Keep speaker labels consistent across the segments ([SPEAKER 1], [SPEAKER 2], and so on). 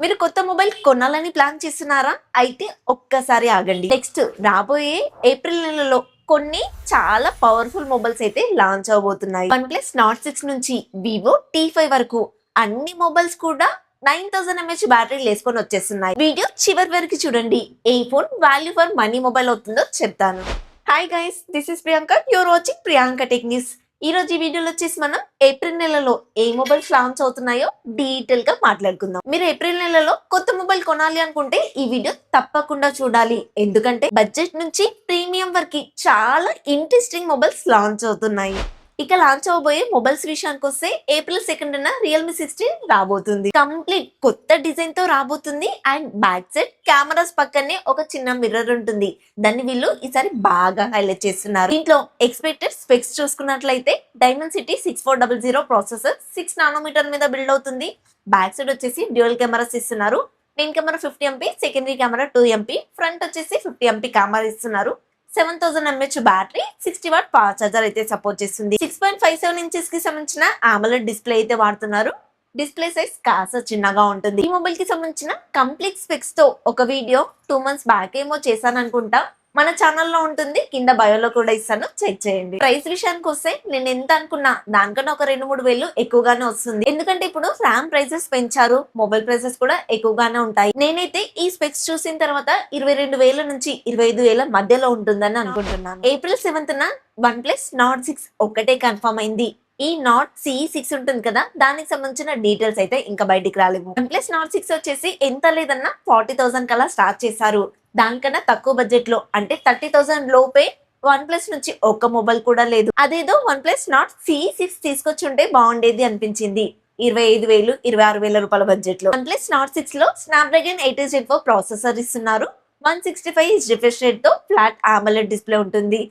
[SPEAKER 1] మీరు కొత్త మొబైల్ కొనాలని ప్లాన్ చేస్తున్నారా? అయితే ఒక్కసారి ఆగండి. నెక్స్ట్ రాబోయే ఏప్రిల్ నెలలో కొన్ని చాలా పవర్ఫుల్ మొబైల్స్ అయితే లాంచ్ అవబోతున్నాయి. OnePlus Nord 6 నుంచి Vivo T5 వరకు అన్ని మొబైల్స్ కూడా 9000 mAh బ్యాటరీ వేసుకొని వచ్చేస్తున్నాయి. వీడియో చివరి వరకు చూడండి. ఏ phone value for money mobile అవుతుందో చెప్తాను. Hi guys, this is Priyanka. You're watching Priyanka tech news. ఈ రోజు ఈ వీడియోలో వచ్చేసి మనం ఏప్రిల్ నెలలో ఏ మొబైల్స్ లాంచ్ అవుతున్నాయో డీటెయిల్ గా మాట్లాడుకుందాం. మీరు ఏప్రిల్ నెలలో కొత్త మొబైల్ కొనాలి అనుకుంటే ఈ వీడియో తప్పకుండా చూడాలి. ఎందుకంటే బడ్జెట్ నుంచి ప్రీమియం వరకు చాలా ఇంట్రెస్టింగ్ మొబైల్స్ లాంచ్ అవుతున్నాయి. ఇక లాంచ్ అవబోయే మొబైల్స్ విషయానికి వస్తే ఏప్రిల్ 2న Realme 16 రాబోతుంది. కంప్లీట్ కొత్త డిజైన్ తో రాబోతుంది. అండ్ బ్యాక్ సైడ్ కెమెరాస్ పక్కనే ఒక చిన్న మిర్రర్ ఉంటుంది. దాన్ని వీళ్ళు ఈసారి బాగా హైలైట్ చేస్తున్నారు. దీంట్లో ఎక్స్పెక్టెడ్ స్పెక్స్ చూసుకున్నట్లయితే Dimensity 6400 ప్రాసెసర్ 6 నానోమీటర్ మీద బిల్డ్ అవుతుంది. బ్యాక్ సైడ్ వచ్చేసి డ్యూయల్ కెమెరాస్ ఇస్తున్నారు. Main camera 50 MP, secondary camera 2 MP, front వచ్చేసి 50 MP కెమెరా ఇస్తున్నారు. 7000 mAh battery, 60 watt fast charger అయితే సపోర్ట్ చేస్తుంది. 6.57 ఇంచెస్ కి సంబంధించిన AMOLED డిస్ప్లే అయితే వాడుతున్నారు. డిస్ప్లే సైజ్ కాస్త చిన్నగా ఉంటుంది. ఈ మొబైల్ కి సంబంధించిన కంప్లీట్ స్పెక్స్ తో ఒక వీడియో 2 months బ్యాక్ ఏమో చేశాను అనుకుంటా. మన ఛానల్లో ఉంటుంది, కింద బయోలో కూడా ఇస్తాను, చెక్ చేయండి. ప్రైస్ విషయానికి వస్తే నేను ఎంత అనుకున్నా దానికన్నా ఒక 2-3 వేలు ఎక్కువగానే వస్తుంది. ఎందుకంటే ఇప్పుడు ర్యామ్ ప్రైసెస్ పెంచారు, మొబైల్ ప్రైసెస్ కూడా ఎక్కువగానే ఉంటాయి. నేనైతే ఈ స్పెక్స్ చూసిన తర్వాత 22,000 నుంచి 25,000 మధ్యలో ఉంటుందని అనుకుంటున్నాను. ఏప్రిల్ 7న OnePlus Nord 6 ఒక్కటే కన్ఫర్మ్ అయింది. ఈ Nord CE6 ఉంటుంది కదా, దానికి సంబంధించిన డీటెయిల్స్ అయితే ఇంకా బయటికి రాలేవు. OnePlus Nord 6 వచ్చేసి ఎంత లేదన్నా 40,000 కల్లా స్టార్ట్ చేశారు. దానికన్నా తక్కువ బడ్జెట్ లో అంటే 30,000 లోపే OnePlus నుంచి ఒక్క మొబైల్ కూడా లేదు. అదేదో OnePlus Nord CE6 తీసుకొచ్చి ఉంటే బాగుండేది అనిపించింది. 25,000, 26,000 రూపాయల బడ్జెట్ లో OnePlus Nord 6 లో Snapdragon 8 ప్రాసెసర్ ఇస్తున్నారు. 165 రిఫ్రెష్ రేట్ తో ఫ్లాట్ AMOLED డిస్ప్లే ఉంటుంది.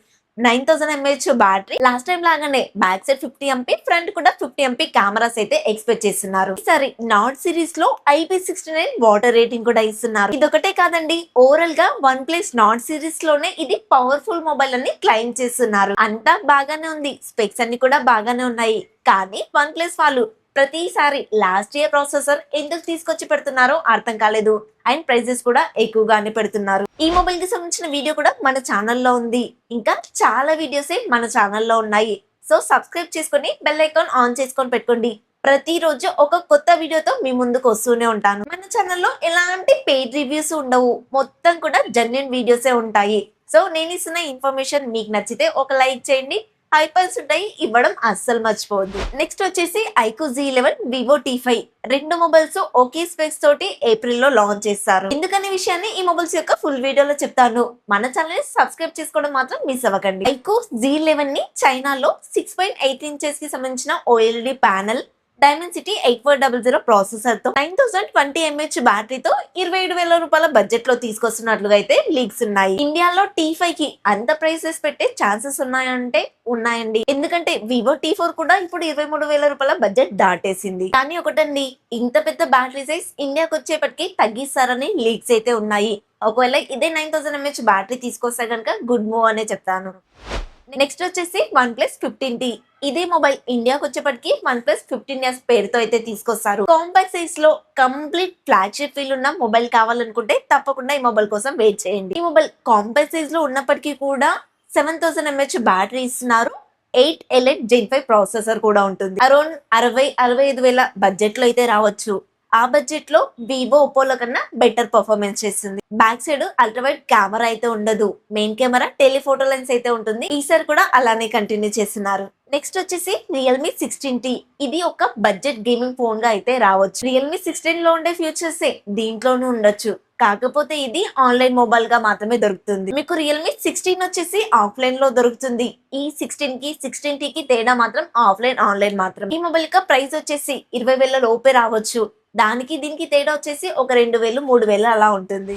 [SPEAKER 1] 9000 mAh బ్యాటరీ. లాస్ట్ టైం లాగానే బ్యాక్ సైడ్ 50 MP, ఫ్రంట్ కూడా 50 MP కెమెరాస్ అయితే ఎక్స్పెక్ట్ చేస్తున్నారు. ఈసారి నార్డ్ సిరీస్ లో IP69 వాటర్ రేటింగ్ కూడా ఇస్తున్నారు. ఇదొకటే కాదండి, ఓవరాల్ గా OnePlus Nord సిరీస్ లోనే ఇది పవర్ఫుల్ మొబైల్ అని క్లెయిమ్ చేస్తున్నారు. అంతా బాగానే ఉంది, స్పెక్స్ అన్ని కూడా బాగానే ఉన్నాయి. కానీ OnePlus వాళ్ళు ప్రతిసారి లాస్ట్ ఇయర్ ప్రాసెసర్ ఎందుకు తీసుకొచ్చి పెడుతున్నారో అర్థం కాలేదు. అండ్ ప్రైజెస్ కూడా ఎక్కువగానే పెడుతున్నారు. ఈ మొబైల్ కి సంబంధించిన వీడియో కూడా మన ఛానల్లో ఉంది. ఇంకా చాలా వీడియోస్ మన ఛానల్లో ఉన్నాయి. సో సబ్స్క్రైబ్ చేసుకొని బెల్ ఐకాన్ ఆన్ చేసుకొని పెట్టుకోండి. ప్రతిరోజు ఒక కొత్త వీడియోతో మీ ముందుకు వస్తూనే ఉంటాను. మన ఛానల్లో ఎలాంటి పెయిడ్ రివ్యూస్ ఉండవు, మొత్తం కూడా జెన్యూన్ వీడియోసే ఉంటాయి. సో నేను ఇస్తున్న ఇన్ఫర్మేషన్ మీకు నచ్చితే ఒక లైక్ చేయండి. హైపర్స్ ఉంటాయి, ఇవ్వడం అస్సలు మర్చిపోవద్దు. నెక్స్ట్ వచ్చేసి iQOO Z11, Vivo T5 రెండు మొబైల్స్ ఒకే స్పెక్స్ తోటి ఏప్రిల్ లో లాంచ్ చేస్తారు. ఎందుకనే విషయాన్ని ఈ మొబైల్స్ యొక్క ఫుల్ వీడియోలో చెప్తాను. మన ఛానల్ ని సబ్స్క్రైబ్ చేసుకోవడం మాత్రం మిస్ అవ్వకండి. iQOO Z11 ని చైనాలో 6.8 ఇంచెస్ కి సంబంధించిన OLED ప్యానెల్, Dimensity 8400 ప్రాసెసర్ తో 9020 mAh బ్యాటరీతో 27,000 రూపాయల బడ్జెట్ లో తీసుకొస్తున్నట్లుగా అయితే లీక్స్ ఉన్నాయి. ఇండియాలో T5 కి అంత ప్రైసెస్ పెట్టే ఛాన్సెస్ ఉన్నాయంటే ఉన్నాయండి. ఎందుకంటే Vivo T4 కూడా ఇప్పుడు 23,000 రూపాయల బడ్జెట్ దాటేసింది. కానీ ఒకటండి, ఇంత పెద్ద బ్యాటరీ సైజ్ ఇండియాకి వచ్చేపటికి తగ్గిస్తారని లీక్స్ అయితే ఉన్నాయి. ఒకవేళ ఇదే 9000 mAh బ్యాటరీ తీసుకొస్తే కనుక గుడ్ మూవ్ అనే చెప్తాను. నెక్స్ట్ వచ్చేసి OnePlus 15T. ఇదే మొబైల్ ఇండియాకి వచ్చేప్పటికి OnePlus 15s పేరుతో అయితే తీసుకొస్తారు. కాంపాక్ట్ సైజ్ లో కంప్లీట్ ఫ్లాగ్షిప్ ఫీల్ ఉన్న మొబైల్ కావాలనుకుంటే తప్పకుండా ఈ మొబైల్ కోసం వెయిట్ చేయండి. ఈ మొబైల్ కాంపాక్ట్ సైజ్ లో ఉన్నప్పటికీ కూడా 7000 mAh బ్యాటరీ ఇస్తున్నారు. 8 Elite Gen 5 ప్రాసెసర్ కూడా ఉంటుంది. అరౌండ్ 60-65,000 బడ్జెట్ లో అయితే రావచ్చు. ఆ బడ్జెట్ లో వివో, ఒప్పోలో కన్నా బెటర్ పర్ఫార్మెన్స్ చేస్తుంది. బ్యాక్ సైడ్ అల్ట్రావైడ్ కెమెరా అయితే ఉండదు. మెయిన్ కెమెరా టెలిఫోటో లెన్స్ అయితే ఉంటుంది. ఈసారి కూడా అలానే కంటిన్యూ చేస్తున్నారు. నెక్స్ట్ వచ్చేసి Realme 16T. ఇది ఒక బడ్జెట్ గేమింగ్ ఫోన్ గా అయితే రావచ్చు. Realme 16 లో ఉండే ఫీచర్స్ దీంట్లోనూ ఉండొచ్చు. కాకపోతే ఇది ఆన్లైన్ మొబైల్ గా మాత్రమే దొరుకుతుంది. మీకు Realme 16 వచ్చేసి ఆఫ్లైన్ లో దొరుకుతుంది. ఈ 16 కి 16T కి తేడా మాత్రం ఆఫ్లైన్ ఆన్లైన్ మాత్రం. ఈ మొబైల్ యొక్క ప్రైస్ వచ్చేసి 20,000 లోపే రావచ్చు. దానికి దీనికి తేడా వచ్చేసి ఒక 2,000, 3,000 అలా ఉంటుంది.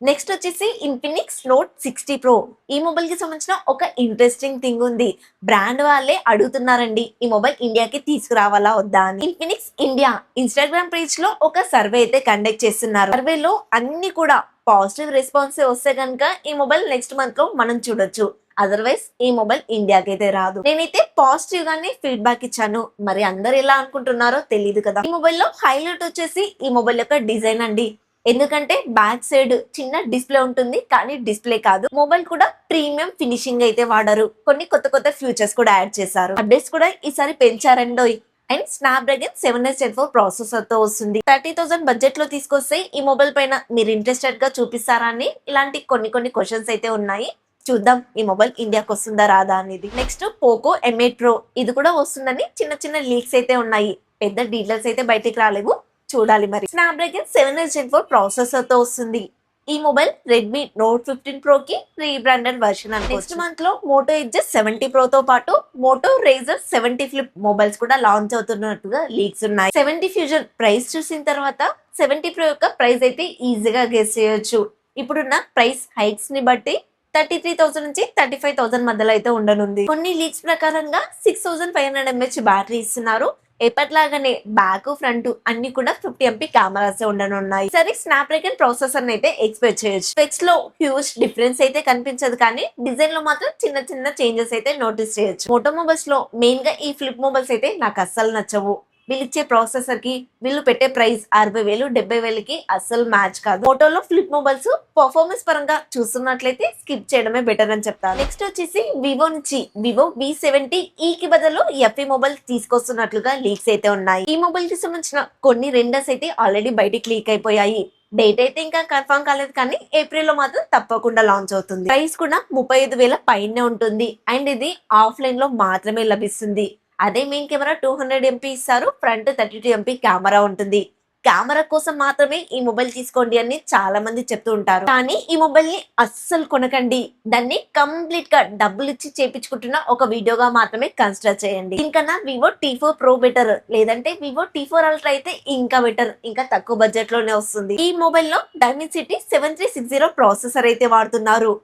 [SPEAKER 1] నెక్స్ట్ వచ్చేసి Infinix Note 60 Pro. ఈ మొబైల్ కి సంబంధించిన ఒక ఇంట్రెస్టింగ్ థింగ్ ఉంది. బ్రాండ్ వాళ్ళే అడుగుతున్నారండి ఈ మొబైల్ ఇండియాకి తీసుకురావాలా వద్దా అని. Infinix ఇండియా ఇన్స్టాగ్రామ్ పేజ్ లో ఒక సర్వే అయితే కండక్ట్ చేస్తున్నారు. సర్వేలో అన్ని కూడా పాజిటివ్ రెస్పాన్స్ వస్తే కనుక ఈ మొబైల్ నెక్స్ట్ మంత్ లో మనం చూడొచ్చు. అదర్వైజ్ ఈ మొబైల్ ఇండియాకి అయితే రాదు. నేనైతే పాజిటివ్ గానే ఫీడ్బ్యాక్ ఇచ్చాను. మరి అందరు ఎలా అనుకుంటున్నారో తెలియదు కదా. ఈ మొబైల్ లో హైలైట్ వచ్చేసి ఈ మొబైల్ యొక్క డిజైన్ అండి. ఎందుకంటే బ్యాక్ సైడ్ చిన్న డిస్ప్లే ఉంటుంది, కానీ డిస్ప్లే కాదు. మొబైల్ కూడా ప్రీమియం ఫినిషింగ్ అయితే వాడారు. కొన్ని కొత్త కొత్త ఫ్యూచర్స్ కూడా యాడ్ చేశారు. అప్డేట్స్ కూడా ఈసారి పెంచారండోయ్. And Snapdragon 7S Gen 4 processor తో వస్తుంది. 30,000 బడ్జెట్ లో తీసుకొస్తే ఈ మొబైల్ పైన మీరు ఇంట్రెస్టెడ్ గా చూపిస్తారా అని ఇలాంటి కొన్ని క్వశ్చన్స్ అయితే ఉన్నాయి. చూద్దాం ఈ మొబైల్ ఇండియాకి వస్తుందా రాదా అనేది. నెక్స్ట్ పోకో M8 Pro ఇది కూడా వస్తుందని చిన్న లీక్స్ అయితే ఉన్నాయి. పెద్ద డీటెయిల్స్ అయితే బయటికి రాలేవు, చూడాలి మరి. స్నాప్డ్రాగన్ 7S Gen 4 ప్రాసెసర్ తో వస్తుంది. ఈ మొబైల్ రెడ్మీ నోట్ 15 Pro కి రీబ్రాండెడ్ వర్షన్. నెక్స్ట్ మంత్ లో మోటో ఎడ్జ్ 70 Pro తో పాటు మోటో రేజర్ 70 ఫ్లిప్ మొబైల్స్ కూడా లాంచ్ అవుతున్నట్టుగా లీక్స్ ఉన్నాయి. 70 ఫ్యూజన్ ప్రైస్ చూసిన తర్వాత 70 Pro యొక్క ప్రైస్ అయితే ఈజీగా గెస్ చేయొచ్చు. ఇప్పుడున్న ప్రైస్ హైక్స్ ని బట్టి 33,000 నుంచి 35,000 మధ్యలో అయితే ఉండనుంది. కొన్ని లీక్స్ ప్రకారంగా 6500 mAh బ్యాటరీ ఇస్తున్నారు. ఎప్పటిలాగానే బ్యాక్ ఫ్రంట్ అన్ని కూడా 50 MP కెమెరాస్ ఉండనున్నాయి. సరే స్నాప్డ్రాగన్ ప్రాసెసర్ అయితే ఎక్స్పెక్ట్ చేయొచ్చు. స్పెక్స్ లో హ్యూజ్ డిఫరెన్స్ అయితే కనిపించదు, కానీ డిజైన్ లో మాత్రం చిన్న చేంజెస్ అయితే నోటీస్ చేయొచ్చు. మోటో మొబైల్స్ లో మెయిన్ గా ఈ ఫ్లిప్ మొబైల్స్ అయితే నాకు అస్సలు నచ్చవు. వీళ్ళు ఇచ్చే ప్రాసెసర్ కి వీళ్ళు పెట్టే ప్రైస్ 60,000 70,000కి అస్సలు మ్యాచ్ కాదు. మోటోలో ఫ్లిప్ మొబైల్స్ పర్ఫార్మెన్స్ పరంగా చూస్తున్నట్లయితే స్కిప్ చేయడమే బెటర్ అని చెప్తాను. నెక్స్ట్ వచ్చేసి వివో నుంచి వివో V70e కి బదులు FE మొబైల్ తీసుకొస్తున్నట్లుగా లీక్స్ అయితే ఉన్నాయి. ఈ మొబైల్ కి సంబంధించిన కొన్ని రెండర్స్ అయితే ఆల్రెడీ బయటికి లీక్ అయిపోయాయి. డేట్ అయితే ఇంకా కన్ఫర్మ్ కాలేదు, కానీ ఏప్రిల్ లో మాత్రం తప్పకుండా లాంచ్ అవుతుంది. ప్రైస్ కూడా 35,000 పైనే ఉంటుంది. అండ్ ఇది ఆఫ్లైన్ లో మాత్రమే లభిస్తుంది. అదే మెయిన్ కెమెరా 200 MP ఇస్తారు. ఫ్రంట్ 32 MP కెమెరా ఉంటుంది. కెమెరా కోసం మాత్రమే ఈ మొబైల్ తీసుకోండి అని చాలా మంది చెప్తూ ఉంటారు, కానీ ఈ మొబైల్ ని అస్సలు కొనకండి. దాన్ని కంప్లీట్ గా డబ్బులు ఇచ్చి చేపించుకుంటున్న ఒక వీడియోగా మాత్రమే కన్సిడర్ చేయండి. ఇంకన్నా వివో T4 Pro బెటర్, లేదంటే వివో T4 Ultra అయితే ఇంకా బెటర్. ఇంకా తక్కువ బడ్జెట్ లోనే వస్తుంది. ఈ మొబైల్ లో Dimensity 7360 ప్రాసెసర్ అయితే వాడుతున్నారు.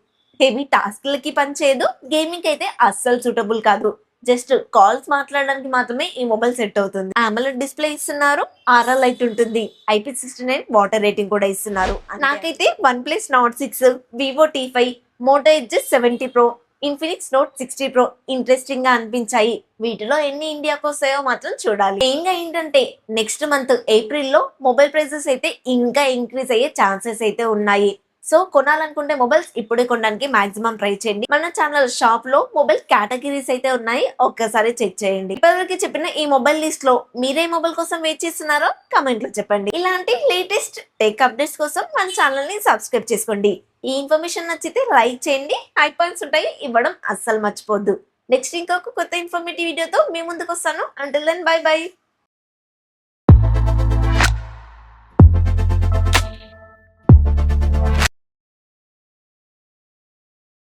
[SPEAKER 1] హెవీ టాస్క్ లకి పనిచేయదు. గేమింగ్ అయితే అస్సలు సూటబుల్ కాదు. జస్ట్ కాల్స్ మాట్లాడడానికి మాత్రమే ఈ మొబైల్ సెట్ అవుతుంది. AMOLED డిస్ప్లే ఇస్తున్నారు. RR లైట్ ఉంటుంది. IP69 వాటర్ రేటింగ్ కూడా ఇస్తున్నారు. నాకైతే OnePlus Nord 6, Vivo T5, Moto Edge 70 Pro, Infinix Note 60 Pro interesting గా అనిపించాయి. వీటిలో ఎన్ని ఇండియాకి వస్తాయో మాత్రం చూడాలి. మెయిన్ గా ఏంటంటే నెక్స్ట్ మంత్ ఏప్రిల్ లో మొబైల్ ప్రైసెస్ అయితే ఇంకా ఇంక్రీజ్ అయ్యే ఛాన్సెస్ అయితే ఉన్నాయి. సో కొనాలనుకుంటే మొబైల్స్ ఇప్పుడే కొనడానికి మాక్సిమం ట్రై చేయండి. మన ఛానల్ షాప్ లో మొబైల్ కేటగిరీస్ అయితే ఉన్నాయి, ఒక్కసారి చెక్ చేయండి. ఇప్పటివరకు చెప్పిన ఈ మొబైల్ లిస్ట్ లో మీరే మొబైల్ కోసం వెయిట్ చేస్తున్నారో కమెంట్ లో చెప్పండి. ఇలాంటి లేటెస్ట్ టెక్ అప్డేట్స్ కోసం మన ఛానల్ ని సబ్స్క్రైబ్ చేసుకోండి. ఈ ఇన్ఫర్మేషన్ నచ్చితే లైక్ చేయండి. హై పాయింట్స్ ఉంటాయి, ఇవ్వడం అస్సలు మర్చిపోద్దు. నెక్స్ట్ ఇంకొక కొత్త ఇన్ఫర్మేటివ్ వీడియోతో మీ ముందుకు వస్తాను. Until then bye by.